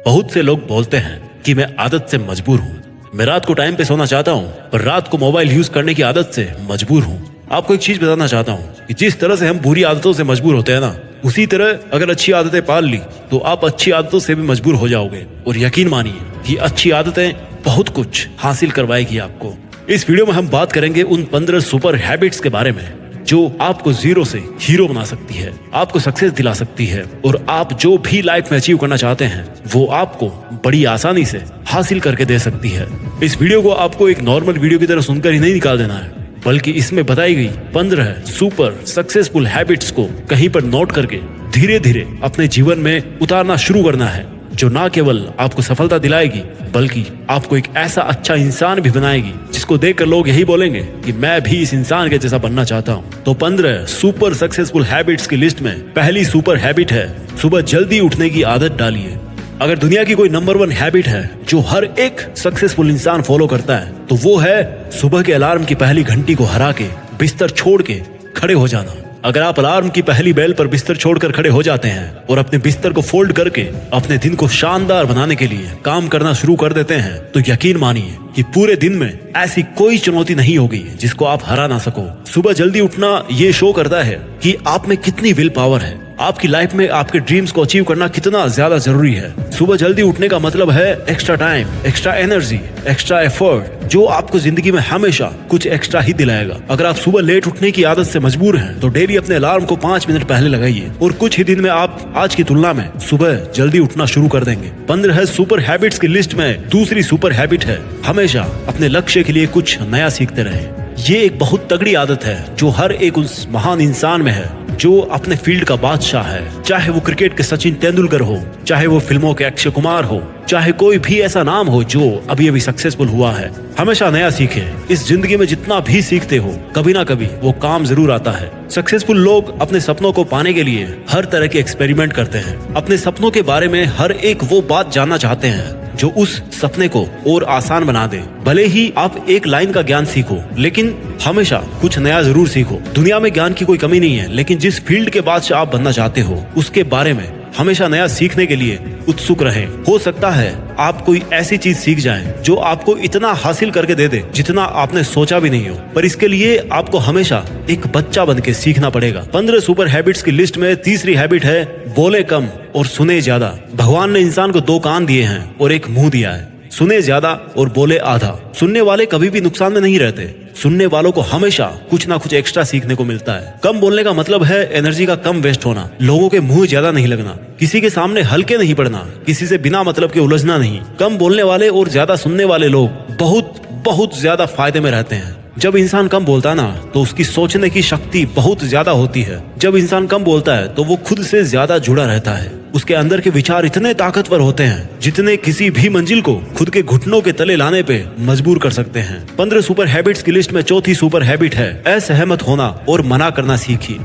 बहुत से लोग बोलते हैं कि मैं आदत से मजबूर हूँ। मैं रात को टाइम पे सोना चाहता हूँ, पर रात को मोबाइल यूज करने की आदत से मजबूर हूँ। आपको एक चीज बताना चाहता हूँ कि जिस तरह से हम बुरी आदतों से मजबूर होते हैं ना, उसी तरह अगर अच्छी आदतें पाल ली तो आप अच्छी आदतों से भी मजबूर हो जाओगे। और यकीन मानिए कि अच्छी आदतें बहुत कुछ हासिल करवाएगी आपको। इस वीडियो में हम बात करेंगे उन 15 सुपर हैबिट्स के बारे में जो आपको जीरो से हीरो बना सकती है, आपको सक्सेस दिला सकती है और आप जो भी लाइफ में अचीव करना चाहते हैं वो आपको बड़ी आसानी से हासिल करके दे सकती है। इस वीडियो को आपको एक नॉर्मल वीडियो की तरह सुनकर ही नहीं निकाल देना है, बल्कि इसमें बताई गई 15 सुपर सक्सेसफुल हैबिट्स को कहीं पर नोट करके धीरे धीरे अपने जीवन में उतारना शुरू करना है, जो ना केवल आपको सफलता दिलाएगी बल्कि आपको एक ऐसा अच्छा इंसान भी बनाएगी जिसको देखकर लोग यही बोलेंगे कि मैं भी इस इंसान के जैसा बनना चाहता हूँ। तो 15 सुपर सक्सेसफुल हैबिट्स की लिस्ट में पहली सुपर हैबिट है सुबह जल्दी उठने की आदत डालिए। अगर दुनिया की कोई नंबर 1 हैबिट है जो हर एक सक्सेसफुल इंसान फॉलो करता है तो वो है सुबह के अलार्म की पहली घंटी को हरा के बिस्तर छोड़ के खड़े हो जाना। अगर आप अलार्म की पहली बेल पर बिस्तर छोड़कर खड़े हो जाते हैं और अपने बिस्तर को फोल्ड करके अपने दिन को शानदार बनाने के लिए काम करना शुरू कर देते हैं तो यकीन मानिए कि पूरे दिन में ऐसी कोई चुनौती नहीं होगी जिसको आप हरा ना सको। सुबह जल्दी उठना ये शो करता है कि आप में कितनी विल पावर है, आपकी लाइफ में आपके ड्रीम्स को अचीव करना कितना ज्यादा जरूरी है। सुबह जल्दी उठने का मतलब है extra time, extra energy, extra effort, जो आपको जिंदगी में हमेशा कुछ एक्स्ट्रा ही दिलाएगा। अगर आप सुबह लेट उठने की आदत से मजबूर हैं तो डेली अपने अलार्म को 5 मिनट पहले लगाइए और कुछ ही दिन में आप आज की तुलना में सुबह जल्दी उठना शुरू कर देंगे। 15 सुपर हैबिट्स की लिस्ट में दूसरी सुपर हैबिट है हमेशा अपने लक्ष्य के लिए कुछ नया सीखते रहें। ये एक बहुत तगड़ी आदत है जो हर एक उस महान इंसान में है जो अपने फील्ड का बादशाह है। चाहे वो क्रिकेट के सचिन तेंदुलकर हो, चाहे वो फिल्मों के अक्षय कुमार हो, चाहे कोई भी ऐसा नाम हो जो अभी अभी सक्सेसफुल हुआ है। हमेशा नया सीखे। इस जिंदगी में जितना भी सीखते हो कभी ना कभी वो काम जरूर आता है। सक्सेसफुल लोग अपने सपनों को पाने के लिए हर तरह के एक्सपेरिमेंट करते हैं। अपने सपनों के बारे में हर एक वो बात जानना चाहते हैं जो उस सपने को और आसान बना दे। भले ही आप एक लाइन का ज्ञान सीखो लेकिन हमेशा कुछ नया जरूर सीखो। दुनिया में ज्ञान की कोई कमी नहीं है, लेकिन जिस फील्ड के बादशाह आप बनना चाहते हो उसके बारे में हमेशा नया सीखने के लिए उत्सुक रहें। हो सकता है आप कोई ऐसी चीज सीख जाएं जो आपको इतना हासिल करके दे दे जितना आपने सोचा भी नहीं हो, पर इसके लिए आपको हमेशा एक बच्चा बन के सीखना पड़ेगा। 15 सुपर हैबिट्स की लिस्ट में तीसरी हैबिट है बोले कम और सुने ज्यादा। भगवान ने इंसान को 2 कान दिए हैं और एक मुंह दिया है। सुने ज्यादा और बोले आधा। सुनने वाले कभी भी नुकसान में नहीं रहते। सुनने वालों को हमेशा कुछ ना कुछ एक्स्ट्रा सीखने को मिलता है। कम बोलने का मतलब है एनर्जी का कम वेस्ट होना, लोगों के मुंह ज्यादा नहीं लगना, किसी के सामने हल्के नहीं पड़ना, किसी से बिना मतलब के उलझना नहीं। कम बोलने वाले और ज्यादा सुनने वाले लोग बहुत बहुत ज्यादा फायदे में रहते हैं। जब इंसान कम बोलता है ना तो उसकी सोचने की शक्ति बहुत ज्यादा होती है। जब इंसान कम बोलता है तो वो खुद से ज्यादा जुड़ा रहता है। उसके अंदर के विचार इतने ताकतवर होते हैं जितने किसी भी मंजिल को खुद के घुटनों के तले लाने पे मजबूर कर सकते हैं। 15 सुपर हैबिट्स की लिस्ट में चौथी सुपर हैबिट है असहमत होना और मना करना सीखिए।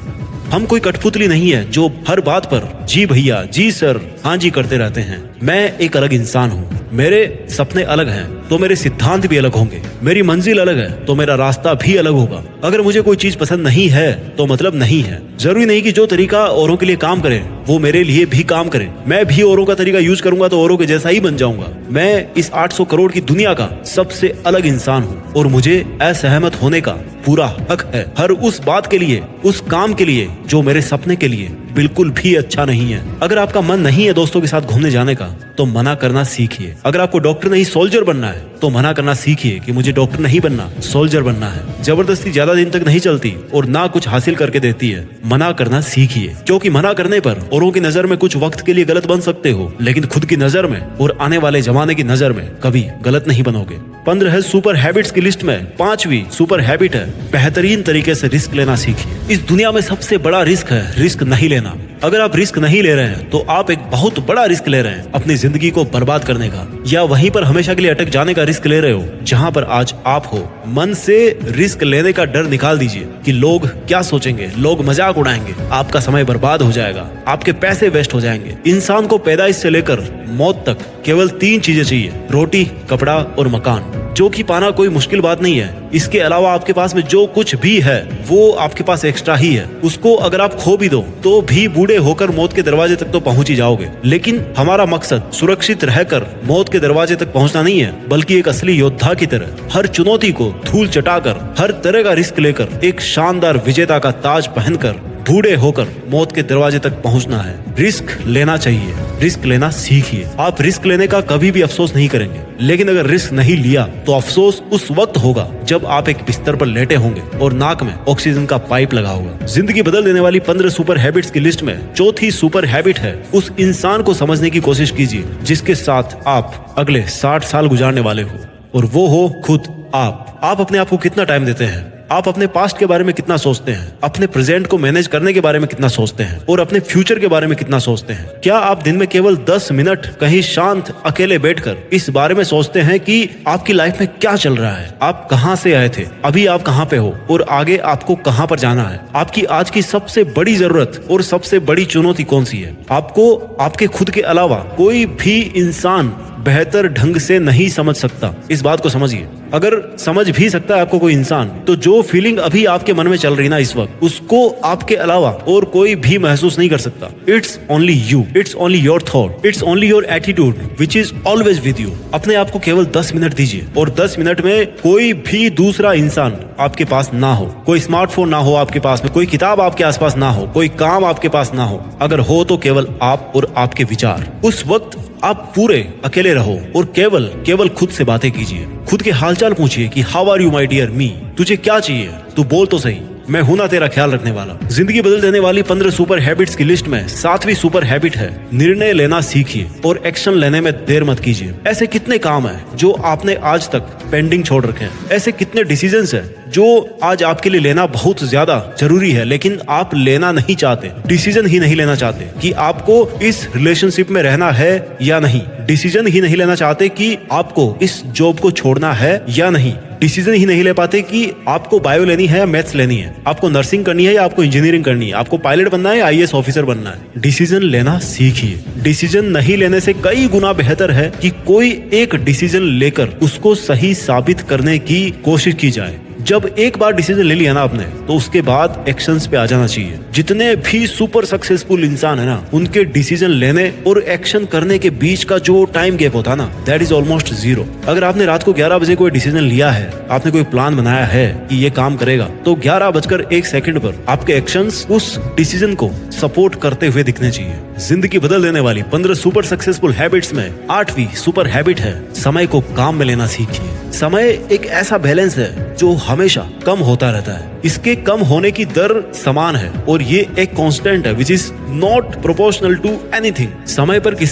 हम कोई कठपुतली नहीं है जो हर बात पर जी भैया, जी सर, हाँ जी करते रहते हैं। मैं एक अलग इंसान हूँ। मेरे सपने अलग हैं तो मेरे सिद्धांत भी अलग होंगे। मेरी मंजिल अलग है तो मेरा रास्ता भी अलग होगा। अगर मुझे कोई चीज पसंद नहीं है तो मतलब नहीं है। जरूरी नहीं कि जो तरीका औरों के लिए काम करे वो मेरे लिए भी काम करे। मैं भी औरों का तरीका यूज करूंगा तो औरों के जैसा ही बन जाऊंगा। मैं इस 800 करोड़ की दुनिया का सबसे अलग इंसान हूँ और मुझे असहमत होने का पूरा हक है हर उस बात के लिए, उस काम के लिए जो मेरे सपने के लिए बिल्कुल भी अच्छा नहीं है। अगर आपका मन नहीं है दोस्तों के साथ घूमने जाने का तो मना करना सीखिए। अगर आपको डॉक्टर नहीं सोल्जर बनना है तो मना करना सीखिए कि मुझे डॉक्टर नहीं बनना, सोल्जर बनना है। जबरदस्ती ज्यादा दिन तक नहीं चलती और ना कुछ हासिल करके देती है। मना करना सीखिए, क्योंकि मना करने पर औरों की नजर में कुछ वक्त के लिए गलत बन सकते हो लेकिन खुद की नजर में और आने वाले जमाने की नजर में कभी गलत नहीं बनोगे। 15 सुपर हैबिट्स की लिस्ट में 5वीं सुपर हैबिट है बेहतरीन तरीके से रिस्क लेना सीखिए। इस दुनिया में सबसे बड़ा रिस्क है रिस्क नहीं लेना। अगर आप रिस्क नहीं ले रहे हैं तो आप एक बहुत बड़ा रिस्क ले रहे हैं अपनी जिंदगी को बर्बाद करने का, या वहीं पर हमेशा के लिए अटक जाने का रिस्क ले रहे हो जहां पर आज आप हो। मन से रिस्क लेने का डर निकाल दीजिए कि लोग क्या सोचेंगे, लोग मजाक उड़ाएंगे, आपका समय बर्बाद हो जाएगा, आपके पैसे वेस्ट हो जाएंगे। इंसान को पैदाइश से लेकर मौत तक केवल 3 चीजें चाहिए, रोटी, कपड़ा और मकान। जो कि पाना कोई मुश्किल बात नहीं है। इसके अलावा आपके पास में जो कुछ भी है वो आपके पास एक्स्ट्रा ही है। उसको अगर आप खो भी दो तो भी बूढ़े होकर मौत के दरवाजे तक तो पहुंच ही जाओगे। लेकिन हमारा मकसद सुरक्षित रहकर मौत के दरवाजे तक पहुंचना नहीं है, बल्कि एक असली योद्धा की तरह हर चुनौती को धूल चटाकर, हर तरह का रिस्क लेकर, एक शानदार विजेता का ताज पहनकर बूढ़े होकर मौत के दरवाजे तक पहुंचना है। रिस्क लेना चाहिए, रिस्क लेना सीखिए। आप रिस्क लेने का कभी भी अफसोस नहीं करेंगे, लेकिन अगर रिस्क नहीं लिया तो अफसोस उस वक्त होगा जब आप एक बिस्तर पर लेटे होंगे और नाक में ऑक्सीजन का पाइप लगा होगा। जिंदगी बदल देने वाली 15 सुपर हैबिट्स की लिस्ट में चौथी सुपर हैबिट है, उस इंसान को समझने की कोशिश कीजिए जिसके साथ आप अगले 60 साल गुजारने वाले हो, और वो हो खुद आप। आप अपने आप को कितना टाइम देते हैं? आप अपने पास्ट के बारे में कितना सोचते हैं? अपने प्रेजेंट को मैनेज करने के बारे में कितना सोचते हैं? और अपने फ्यूचर के बारे में कितना सोचते हैं? क्या आप दिन में केवल 10 मिनट कहीं शांत अकेले बैठकर इस बारे में सोचते हैं कि आपकी लाइफ में क्या चल रहा है? आप कहां से आए थे, अभी आप कहां पे हो और आगे आपको कहां पर जाना है? आपकी आज की सबसे बड़ी जरूरत और सबसे बड़ी चुनौती कौन सी है? आपको आपके खुद के अलावा कोई भी इंसान बेहतर ढंग से नहीं समझ सकता। इस बात को समझिए। अगर समझ भी सकता है आपको कोई इंसान, तो जो फीलिंग अभी आपके मन में चल रही ना इस वक्त, उसको आपके अलावा और कोई भी महसूस नहीं कर सकता। It's only you, it's only your thought, it's only your attitude which is always with you. अपने आप को केवल 10 मिनट दीजिए, और 10 मिनट में कोई भी दूसरा इंसान आपके पास ना हो, कोई स्मार्टफोन ना हो आपके पास में, कोई किताब आपके आसपास ना हो, कोई काम आपके पास ना हो। अगर हो तो केवल आप और आपके विचार। उस वक्त आप पूरे अकेले रहो और केवल खुद से बातें कीजिए। खुद के हालचाल पूछिए कि how are you my dear me, तुझे क्या चाहिए, तू बोल तो सही, मैं हूं ना तेरा ख्याल रखने वाला। जिंदगी बदल देने वाली 15 सुपर हैबिट्स की लिस्ट में 7वीं सुपर हैबिट है, निर्णय लेना सीखिए और एक्शन लेने में देर मत कीजिए। ऐसे कितने काम हैं जो आपने आज तक पेंडिंग छोड़ रखे हैं? ऐसे कितने डिसीजंस हैं जो आज आपके लिए लेना बहुत ज्यादा जरूरी है, लेकिन आप लेना नहीं चाहते, डिसीजन ही नहीं लेना चाहते कि आपको इस रिलेशनशिप में रहना है या नहीं, डिसीजन ही नहीं लेना चाहते कि आपको इस जॉब को छोड़ना है या नहीं, डिसीजन ही नहीं ले पाते कि आपको बायो लेनी है या मैथ्स लेनी है, आपको नर्सिंग करनी है या आपको इंजीनियरिंग करनी है, आपको पायलट बनना है या आईएएस ऑफिसर बनना है। डिसीजन लेना सीखिए। डिसीजन नहीं लेने से कई गुना बेहतर है कि कोई एक डिसीजन लेकर उसको सही साबित करने की कोशिश की जाए। जब एक बार डिसीजन ले लिया ना आपने, तो उसके बाद एक्शंस पे आ जाना चाहिए। जितने भी सुपर सक्सेसफुल इंसान है ना, उनके डिसीजन लेने और एक्शन करने के बीच का जो टाइम गैप होता है ना, दैट इज ऑलमोस्ट 0। अगर आपने रात को 11 बजे कोई डिसीजन लिया है, आपने कोई प्लान बनाया है कि ये काम करेगा, तो 11:01 पर आपके एक्शंस उस डिसीजन को सपोर्ट करते हुए दिखने चाहिए। जिंदगी बदल देने वाली 15 सुपर सक्सेसफुल हैबिट्स में 8वीं सुपर हैबिट है, समय को काम में लेना सीखिए। समय एक ऐसा बैलेंस है जो हमेशा कम होता रहता है। इसके कम होने की दर समान है और ये एक कांस्टेंट है which is not proportional to anything. समय पर किसी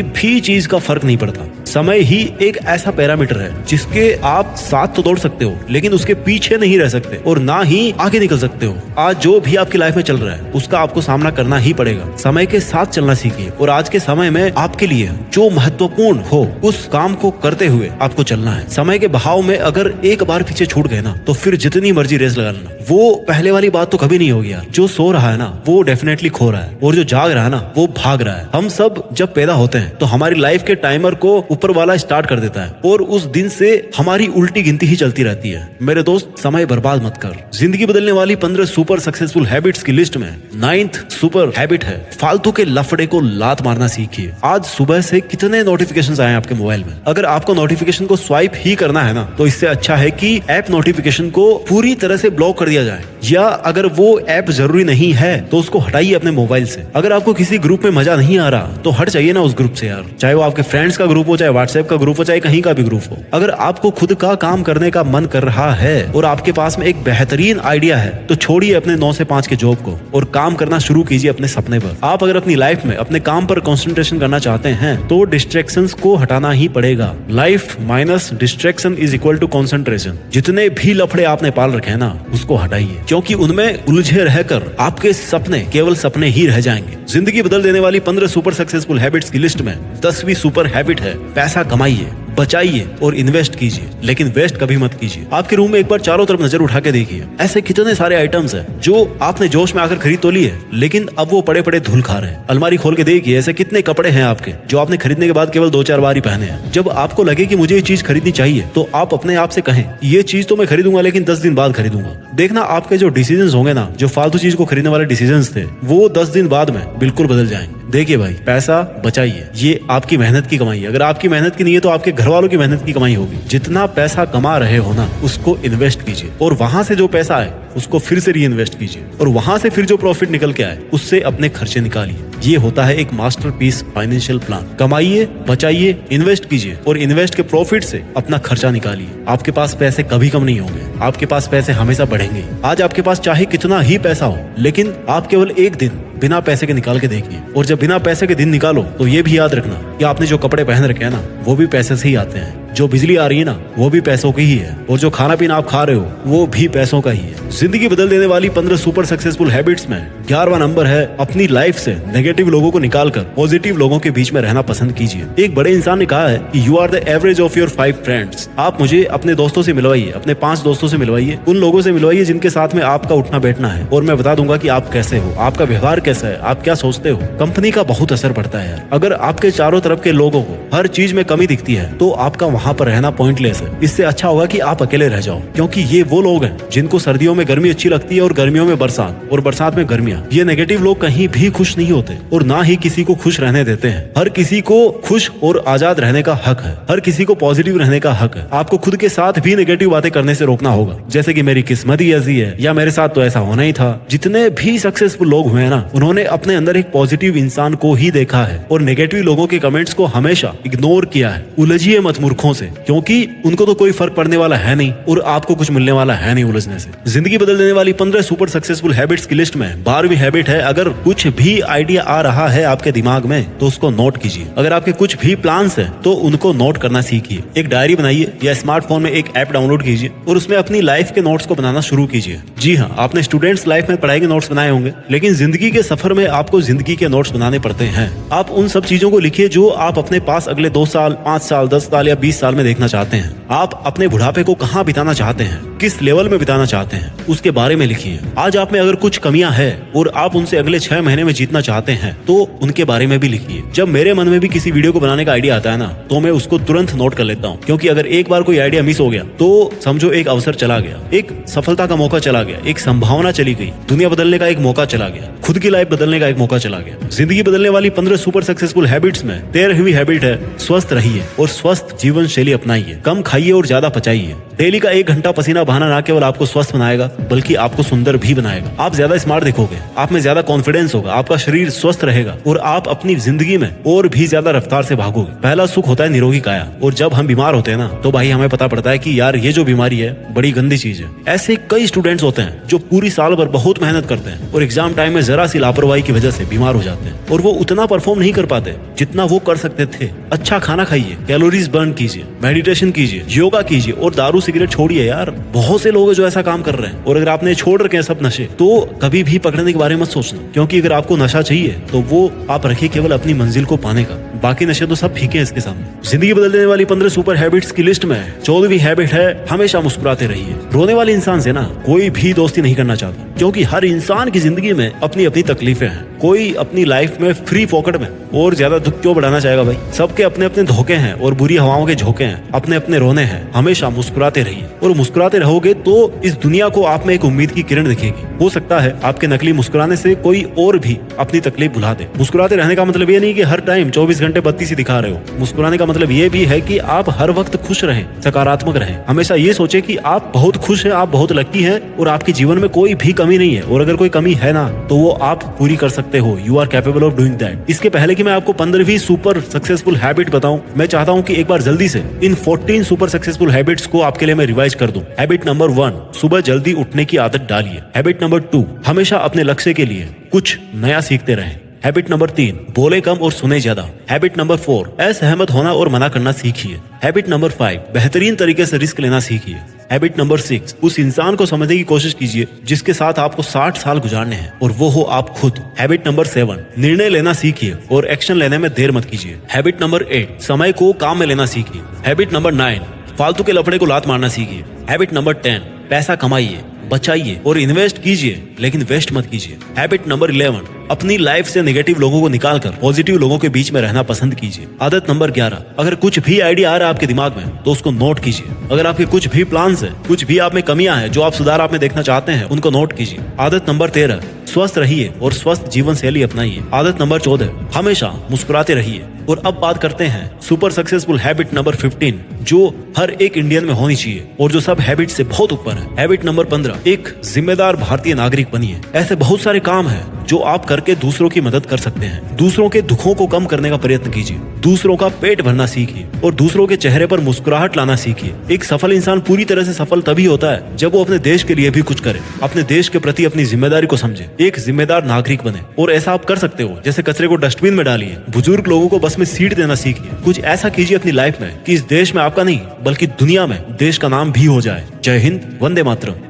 भी चीज का फर्क नहीं पड़ता। समय ही एक ऐसा पैरामीटर है जिसके आप साथ तो दौड़ सकते हो, लेकिन उसके पीछे नहीं रह सकते और ना ही आगे निकल सकते हो। आज जो भी आपकी लाइफ में चल रहा है उसका आपको सामना करना ही पड़ेगा। समय के साथ चलना सीखिए और आज के समय में आपके लिए जो महत्वपूर्ण हो उस काम को करते हुए आपको चलना है। समय के बहाव में अगर एक बार पीछे छूट गए ना, तो फिर जितनी मर्जी रेस लगा लेना, वो पहले वाली बात तो कभी नहीं होगी यार। जो सो रहा है ना वो डेफिनेटली खो रहा है, और जो जाग रहा है ना वो भाग रहा है। हम सब जब पैदा होते हैं तो हमारी लाइफ के टाइमर को ऊपर वाला स्टार्ट कर देता है और उस दिन से हमारी उल्टी गिनती ही चलती रहती है। मेरे दोस्त, समय बर्बाद मत कर। जिंदगी बदलने वाली 15 सुपर सक्सेसफुल हैबिट्स की लिस्ट में 9th सुपर हैबिट है, फालतू के लफड़े को लात मारना सीखिए। आज सुबह से कितने नोटिफिकेशंस आए आपके मोबाइल में? अगर आपको नोटिफिकेशन को स्वाइप ही करना है ना, तो इससे अच्छा है कि ऐप नोटिफिकेशन को पूरी तरह से ब्लॉक कर दिया जाए, या अगर वो ऐप जरूरी नहीं है तो उसको हटाइए अपने मोबाइल से। अगर आपको किसी ग्रुप में मजा नहीं आ रहा तो हट जाइए ना उस ग्रुप से यार, चाहे वो आपके फ्रेंड्स का ग्रुप हो, चाहे व्हाट्सएप का ग्रुप हो, चाहे कहीं का भी ग्रुप हो। अगर आपको खुद का काम करने का मन कर रहा है और आपके पास में एक बेहतरीन आइडिया है, तो छोड़िए अपने 9 से 5 के जॉब को और काम करना शुरू कीजिए अपने सपने पर। आप अगर अपनी लाइफ में अपने काम पर कंसंट्रेशन करना चाहते हैं तो डिस्ट्रैक्शंस को हटाना ही पड़ेगा। Life minus distraction is equal to concentration. जितने भी लफड़े आपने पाल रखे हैं ना, उसको हटाइए, क्योंकि उनमें उलझे रहकर आपके सपने केवल सपने ही रह जाएंगे। जिंदगी बदल देने वाली 15 सुपर सक्सेसफुल हैबिट्स की लिस्ट में 10वीं सुपर हैबिट है, पैसा कमाइए, बचाइए और इन्वेस्ट कीजिए, लेकिन वेस्ट कभी मत कीजिए। आपके रूम में एक बार चारों तरफ नजर उठा के देखिए, ऐसे कितने सारे आइटम्स हैं जो आपने जोश में आकर खरीद तो लिए, लेकिन अब वो पड़े पड़े धूल खा रहे हैं। अलमारी खोल के देखिए, ऐसे कितने कपड़े हैं आपके जो आपने खरीदने के बाद केवल 2-4 बार ही पहने हैं। जब आपको लगे कि मुझे ये चीज खरीदनी चाहिए, तो आप अपने आप से कहें ये चीज तो मैं खरीदूंगा, लेकिन 10 दिन बाद खरीदूंगा। देखना आपके जो डिसीजंस होंगे ना, जो फालतू चीज को खरीदने वाले डिसीजंस थे, वो 10 दिन बाद में बिल्कुल बदल जाएंगे। देखिए भाई, पैसा बचाइए, ये आपकी मेहनत की कमाई है। अगर आपकी मेहनत की नहीं है तो आपके घर वालों की मेहनत की कमाई होगी। जितना पैसा कमा रहे हो ना, उसको इन्वेस्ट कीजिए, और वहां से जो पैसा आए उसको फिर से री इन्वेस्ट कीजिए, और वहां से फिर जो प्रॉफिट निकल के आए उससे अपने खर्चे निकालिए। ये होता है एक मास्टरपीस फाइनेंशियल प्लान। कमाइए, बचाइए, इन्वेस्ट कीजिए, और इन्वेस्ट के प्रॉफिट से अपना खर्चा निकालिए। आपके पास पैसे कभी कम नहीं होंगे, आपके पास पैसे हमेशा बढ़ेंगे। आज आपके पास चाहे कितना ही पैसा हो, लेकिन आप केवल एक दिन बिना पैसे के निकाल के देखिए, और जब बिना पैसे के दिन निकालो तो ये भी याद रखना कि आपने जो कपड़े पहन रखे हैं ना, वो भी पैसे से ही आते हैं। जो बिजली आ रही है ना, वो भी पैसों की ही है, और जो खाना पीना आप खा रहे हो वो भी पैसों का ही है। जिंदगी बदल देने वाली 15 सुपर सक्सेसफुल हैबिट्स में 11वां नंबर है, अपनी लाइफ से नेगेटिव लोगों को निकालकर पॉजिटिव लोगों के बीच में रहना पसंद कीजिए। एक बड़े इंसान ने कहा है कि you are the average of your 5 friends. आप मुझे अपने दोस्तों से मिलवाइए, अपने 5 दोस्तों से मिलवाइए, उन लोगों से मिलवाइए जिनके साथ में आपका उठना बैठना है, और मैं बता दूंगा कि आप कैसे हो, आपका व्यवहार कैसा है, आप क्या सोचते हो। कंपनी का बहुत असर पड़ता है यार। अगर आपके चारों तरफ के लोगों को हर चीज में कमी दिखती है, तो आपका वहां पर रहना पॉइंटलेस है। इससे अच्छा होगा कि आप अकेले रह जाओ, क्योंकि ये वो लोग हैं जिनको सर्दियों में गर्मी अच्छी लगती है और गर्मियों में बरसात, और बरसात में गर्मियां। ये नेगेटिव लोग कहीं भी खुश नहीं होते, और ना ही किसी को खुश रहने देते हैं। हर किसी को खुश और आजाद रहने का हक है, हर किसी को पॉजिटिव रहने का हक है। आपको खुद के साथ भी नेगेटिव बातें करने से रोकना होगा, जैसे कि मेरी किस्मत ही ऐसी है, या मेरे साथ तो ऐसा होना ही था। जितने भी सक्सेसफुल लोग हुए हैं ना, उन्होंने अपने अंदर एक पॉजिटिव इंसान को ही देखा है, और नेगेटिव लोगों के कमेंट्स को हमेशा इग्नोर किया है। उलझिए मत मूर्खों से, क्योंकि उनको तो कोई फर्क पड़ने वाला है नहीं, और आपको कुछ मिलने वाला है नहीं उलझने से। जिंदगी बदल देने वाली 15 सुपर सक्सेसफुल हैबिट्स की लिस्ट में 12वीं हैबिट है, अगर कुछ भी आइडिया आ रहा है आपके दिमाग में तो उसको नोट कीजिए। अगर आपके कुछ भी प्लान्स हैं तो उनको नोट करना सीखिए। एक डायरी बनाइए, या स्मार्टफोन में एक ऐप डाउनलोड कीजिए, और उसमें अपनी लाइफ के नोट्स को बनाना शुरू कीजिए। जी हाँ, आपने स्टूडेंट्स लाइफ में पढ़ाई के नोट्स बनाए होंगे, लेकिन जिंदगी के सफर में आपको जिंदगी के नोट्स बनाने पड़ते हैं। आप उन सब चीजों को लिखिए जो आप अपने पास अगले 2 साल, 5 साल, 10 साल या 20 साल में देखना चाहते हैं। आप अपने बुढ़ापे को कहाँ बिताना चाहते हैं, किस लेवल में बिताना चाहते हैं, उसके बारे में लिखिए। आज आप में अगर कुछ कमियां हैं और आप उनसे अगले 6 महीने में जीतना चाहते हैं, तो उनके बारे में भी लिखिए। जब मेरे मन में भी किसी वीडियो को बनाने का आइडिया आता है ना, तो मैं उसको तुरंत नोट कर लेता हूँ, क्योंकि अगर एक बार कोई आइडिया मिस हो गया तो समझो एक अवसर चला गया, एक सफलता का मौका चला गया, एक संभावना चली गई, दुनिया बदलने का एक मौका चला गया, खुद की लाइफ बदलने का एक मौका चला गया। जिंदगी बदलने वाली 15 सुपर सक्सेसफुल हैबिट्स में 13वीं हैबिट है, स्वस्थ रहिए और स्वस्थ जीवन शैली अपनाइए। कम खाइए और ज्यादा पचाइए। डेली का 1 घंटा पसीना बहाना ना केवल आपको स्वस्थ बनाएगा, बल्कि आपको सुंदर भी बनाएगा। आप ज्यादा स्मार्ट दिखोगे, आप में ज्यादा कॉन्फिडेंस होगा, आपका शरीर स्वस्थ रहेगा, और आप अपनी जिंदगी में और भी ज्यादा रफ्तार से भागोगे। पहला सुख होता है निरोगी काया, और जब हम बीमार होते हैं ना, तो भाई हमें पता पड़ता है कि यार ये जो बीमारी है बड़ी गंदी चीज है। ऐसे कई स्टूडेंट्स होते हैं जो पूरी साल भर बहुत मेहनत करते हैं, और एग्जाम टाइम में जरा सी लापरवाही की वजह से बीमार हो जाते हैं, और वो उतना परफॉर्म नहीं कर पाते जितना वो कर सकते थे। अच्छा खाना खाइए, कैलोरीज बर्न कीजिए, मेडिटेशन कीजिए, योगा कीजिए, और दारू सिगरेट छोड़िए यार। बहुत से लोग हैं जो ऐसा काम कर रहे हैं, और अगर आपने छोड़ रखे हैं सब नशे, तो कभी भी पकड़ने के बारे में मत सोचना, क्योंकि अगर आपको नशा चाहिए तो वो आप रखिए केवल अपनी मंजिल को पाने का, बाकी नशे तो सब फीके हैं इसके सामने। जिंदगी बदल देने वाली 15 सुपर हैबिट्स की लिस्ट में 14वीं हैबिट है, हमेशा मुस्कुराते रहिए। रोने वाले इंसान से ना कोई भी दोस्ती नहीं करना चाहता, क्योंकि हर इंसान की जिंदगी में अपनी अपनी तकलीफें हैं। कोई अपनी लाइफ में फ्री पॉकेट में और ज्यादा दुख क्यों बढ़ाना चाहेगा भाई। सबके अपने अपने धोखे हैं और बुरी हवाओं के झोंके हैं, अपने अपने रोने हैं। हमेशा मुस्कुराते रहिए, और मुस्कुराते रहोगे तो इस दुनिया को आप में एक उम्मीद की किरण दिखेगी। हो सकता है आपके नकली मुस्कुराने से कोई और भी अपनी तकलीफ भुला दे। मुस्कुराते रहने का मतलब ये नहीं कि हर टाइम 24 घंटे बत्ती सी दिखा रहे हो। मुस्कुराने का मतलब ये भी है कि आप हर वक्त खुश रहें, सकारात्मक रहें। हमेशा ये सोचे कि आप बहुत खुश हैं, आप बहुत लकी हैं, और आपके जीवन में कोई भी कमी नहीं है, और अगर कोई कमी है ना तो वो आप पूरी कर सकते हो। You are capable of doing that. इसके पहले कि मैं आपको 15वीं सुपर सक्सेसफुल हैबिट बताऊं, मैं चाहता हूं कि एक बार जल्दी से इन 14 सुपर सक्सेसफुल हैबिट्स को आपके लिए मैं रिवाइज कर दूं। हैबिट नंबर 1, सुबह जल्दी उठने की आदत डालिए। हैबिट नंबर 2, हमेशा अपने लक्ष्य के लिए कुछ नया सीखते रहें। हैबिट नंबर 3, बोले कम और सुने ज्यादा। हैबिट नंबर 4, असहमत होना और मना करना सीखिए। हैबिट नंबर 5, बेहतरीन तरीके से रिस्क लेना सीखिए। हैबिट नंबर 6, उस इंसान को समझने की कोशिश कीजिए जिसके साथ आपको 60 साल गुजारने हैं और वो हो आप खुद। हैबिट नंबर 7, निर्णय लेना सीखिए और एक्शन लेने में देर मत कीजिए। हैबिट नंबर 8, समय को काम में लेना सीखिए। हैबिट नंबर 9, फालतू के लफड़े को लात मारना सीखिए। हैबिट नंबर 10, पैसा कमाइए, बचाइए और इन्वेस्ट कीजिए, लेकिन वेस्ट मत कीजिए। हैबिट नंबर 11, अपनी लाइफ से नेगेटिव लोगों को निकालकर पॉजिटिव लोगों के बीच में रहना पसंद कीजिए। आदत नंबर 11, अगर कुछ भी आइडिया आ रहा है आपके दिमाग में तो उसको नोट कीजिए। अगर आपके कुछ भी प्लान्स है, कुछ भी आप में कमियां हैं जो आप सुधार आप में देखना चाहते हैं, उनको नोट कीजिए। आदत नंबर 13, स्वस्थ रहिए और स्वस्थ जीवन शैली अपनाइए। आदत नंबर 14, हमेशा मुस्कुराते रहिए। और अब बात करते हैं सुपर सक्सेसफुल हैबिट नंबर 15, जो हर एक इंडियन में होनी चाहिए और जो सब हैबिट से बहुत ऊपर है। हैबिट नंबर 15, एक जिम्मेदार भारतीय नागरिक बनिए। ऐसे बहुत सारे काम हैं जो आप करके दूसरों की मदद कर सकते हैं। दूसरों के दुखों को कम करने का प्रयत्न कीजिए, दूसरों का पेट भरना सीखिए और दूसरों के चेहरे पर मुस्कुराहट लाना सीखिए। एक सफल इंसान पूरी तरह से सफल तभी होता है जब वो अपने देश के लिए भी कुछ करे, अपने देश के प्रति अपनी जिम्मेदारी को समझे, एक जिम्मेदार नागरिक बने। और ऐसा आप कर सकते हो, जैसे कचरे को डस्टबिन में डालिए, बुजुर्ग लोगों को बस में सीट देना सीखिए। कुछ ऐसा कीजिए अपनी लाइफ में कि इस देश में आपका नहीं बल्कि दुनिया में देश का नाम भी हो जाए। जय हिंद, वंदे मातरम।